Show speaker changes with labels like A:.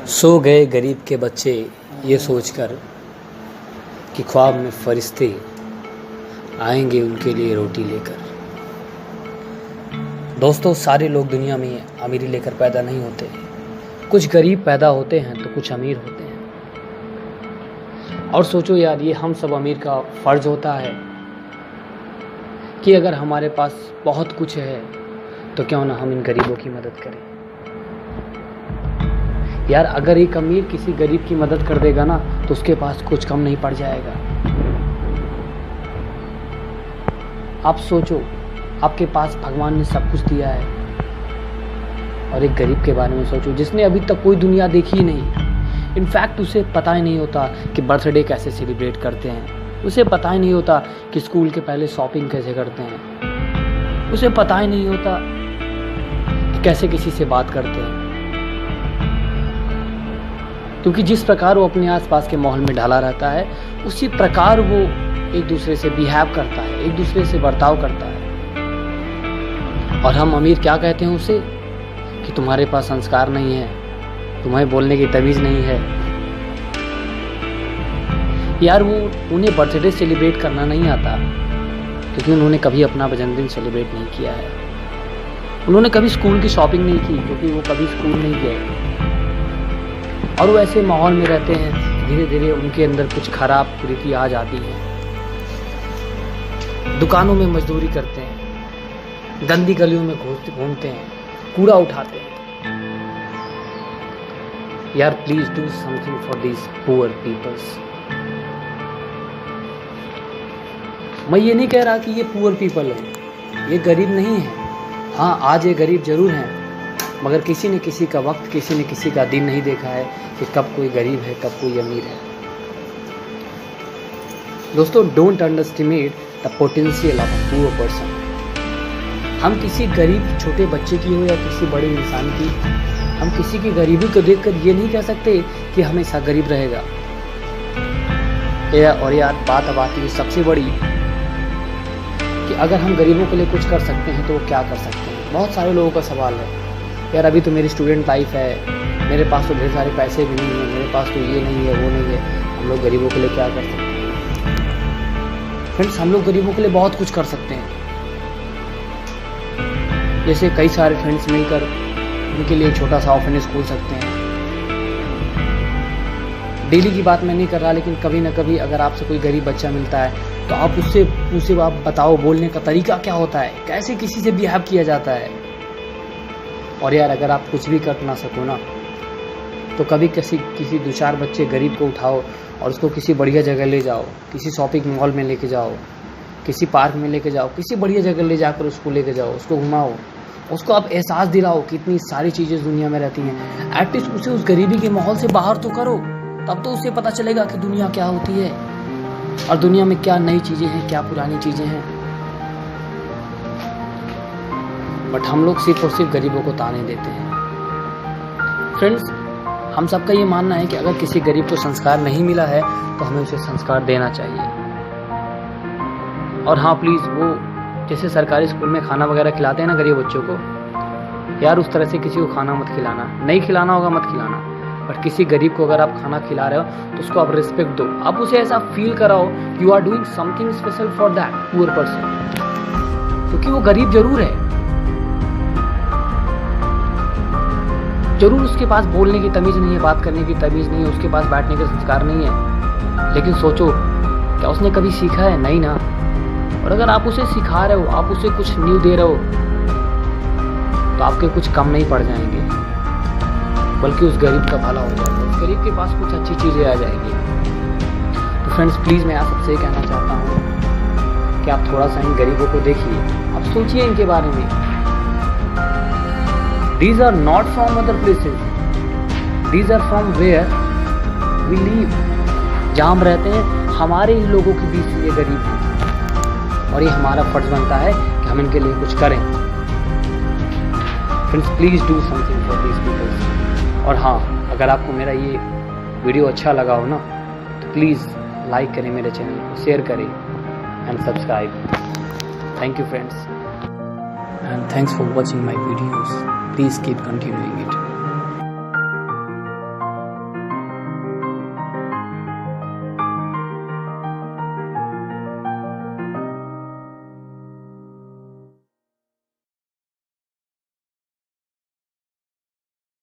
A: सो गए गरीब के बच्चे ये सोचकर कि ख्वाब में फरिश्ते आएंगे उनके लिए रोटी लेकर। दोस्तों, सारे लोग दुनिया में अमीरी लेकर पैदा नहीं होते। कुछ गरीब पैदा होते हैं तो कुछ अमीर होते हैं। और सोचो यार, ये हम सब अमीर का फ़र्ज़ होता है कि अगर हमारे पास बहुत कुछ है तो क्यों ना हम इन गरीबों की मदद करें। यार, अगर एक अमीर किसी गरीब की मदद कर देगा ना तो उसके पास कुछ कम नहीं पड़ जाएगा। आप सोचो, आपके पास भगवान ने सब कुछ दिया है और एक गरीब के बारे में सोचो जिसने अभी तक कोई दुनिया देखी ही नहीं। इनफैक्ट उसे पता ही नहीं होता कि बर्थडे कैसे सेलिब्रेट करते हैं। उसे पता ही नहीं होता कि स्कूल के पहले शॉपिंग कैसे करते हैं। उसे पता ही नहीं होता कि कैसे किसी से बात करते हैं, क्योंकि जिस प्रकार वो अपने आसपास के माहौल में ढला रहता है उसी प्रकार वो एक दूसरे से बिहेव करता है, एक दूसरे से बर्ताव करता है। और हम अमीर क्या कहते हैं उसे कि तुम्हारे पास संस्कार नहीं है, तुम्हें बोलने की तमीज़ नहीं है। यार, वो उन्हें बर्थडे सेलिब्रेट करना नहीं आता क्योंकि उन्होंने कभी अपना जन्मदिन सेलिब्रेट नहीं किया है। उन्होंने कभी स्कूल की शॉपिंग नहीं की क्योंकि वो कभी स्कूल नहीं गए। और वो ऐसे माहौल में रहते हैं, धीरे धीरे उनके अंदर कुछ खराब कुरीति आ जाती है। दुकानों में मजदूरी करते हैं, गंदी गलियों में घूमते हैं, कूड़ा उठाते हैं। यार, please do something for these poor peoples. मैं ये नहीं कह रहा कि ये पुअर पीपल है, ये गरीब नहीं है। हाँ, आज ये गरीब जरूर हैं, मगर किसी ने किसी का वक्त, किसी ने किसी का दिन नहीं देखा है कि कब कोई गरीब है, कब कोई अमीर है। दोस्तों, don't underestimate the potential of a poor person. हम किसी गरीब छोटे बच्चे की हो या किसी बड़े इंसान की, हम किसी की गरीबी को देखकर ये नहीं कह सकते कि हमेशा गरीब रहेगा। और यार, बात अब आती है सबसे बड़ी कि अगर हम गरीबों के लिए कुछ कर सकते हैं तो वो क्या कर सकते हैं। बहुत सारे लोगों का सवाल है, यार अभी तो मेरी स्टूडेंट लाइफ है, मेरे पास तो ढेर सारे पैसे भी नहीं है, मेरे पास तो ये नहीं है, वो नहीं है, हम लोग गरीबों के लिए क्या कर सकते हैं। फ्रेंड्स, हम लोग गरीबों के लिए बहुत कुछ कर सकते हैं। जैसे कई सारे फ्रेंड्स मिलकर उनके लिए एक छोटा सा ऑर्फनेज खोल सकते हैं। डेली की बात मैं नहीं कर रहा, लेकिन कभी ना कभी अगर आपसे कोई गरीब बच्चा मिलता है तो आप उससे आप बताओ बोलने का तरीका क्या होता है, कैसे किसी से बिहेव किया जाता है। और यार, अगर आप कुछ भी कर ना सको ना तो कभी किसी दो चार बच्चे गरीब को उठाओ और उसको किसी बढ़िया जगह ले जाओ, किसी शॉपिंग मॉल में लेके जाओ, किसी पार्क में लेके जाओ, किसी बढ़िया जगह ले जाकर उसको लेके जाओ, उसको घुमाओ, उसको आप एहसास दिलाओ कि इतनी सारी चीज़ें दुनिया में रहती हैं। एटलीस्ट उसे उस गरीबी के माहौल से बाहर तो करो, तब तो उसे पता चलेगा कि दुनिया क्या होती है और दुनिया में क्या नई चीज़ें हैं, क्या पुरानी चीज़ें हैं। बट हम लोग सिर्फ और सिर्फ गरीबों को ताने देते हैं। फ्रेंड्स, हम सबका ये मानना है कि अगर किसी गरीब को संस्कार नहीं मिला है तो हमें उसे संस्कार देना चाहिए। और हाँ, प्लीज़, वो जैसे सरकारी स्कूल में खाना वगैरह खिलाते हैं ना गरीब बच्चों को, यार उस तरह से किसी को खाना मत खिलाना। नहीं खिलाना होगा मत खिलाना, बट किसी गरीब को अगर आप खाना खिला रहे हो तो उसको आप रिस्पेक्ट दो। आप उसे ऐसा फील कराओ you are doing something special for that poor person, क्योंकि वो गरीब जरूर है, जरूर उसके पास बोलने की तमीज़ नहीं है, बात करने की तमीज़ नहीं है, उसके पास बैठने के संस्कार नहीं है, लेकिन सोचो क्या उसने कभी सीखा है? नहीं ना। और अगर आप उसे सिखा रहे हो, आप उसे कुछ न्यू दे रहे हो, तो आपके कुछ कम नहीं पड़ जाएंगे, बल्कि उस गरीब का भला हो जाएगा, उस गरीब के पास कुछ अच्छी चीज़ें आ जाएंगी। तो फ्रेंड्स, प्लीज़, मैं आप सबसे कहना चाहता हूँ कि आप थोड़ा सा इन गरीबों को देखिए, आप सोचिए इनके बारे में। These are not from other places. These are from where we live. जहाँ हम रहते हैं, हमारे ही लोगों के बीच ये गरीब हैं और ये हमारा फर्ज बनता है कि हम इनके लिए कुछ करें। Friends, please do something for these people. और हाँ, अगर आपको मेरा ये वीडियो अच्छा लगा हो ना तो प्लीज़ लाइक करें मेरे चैनल को, शेयर करें and subscribe. Thank you friends, and thanks for watching my videos. Please keep continuing it.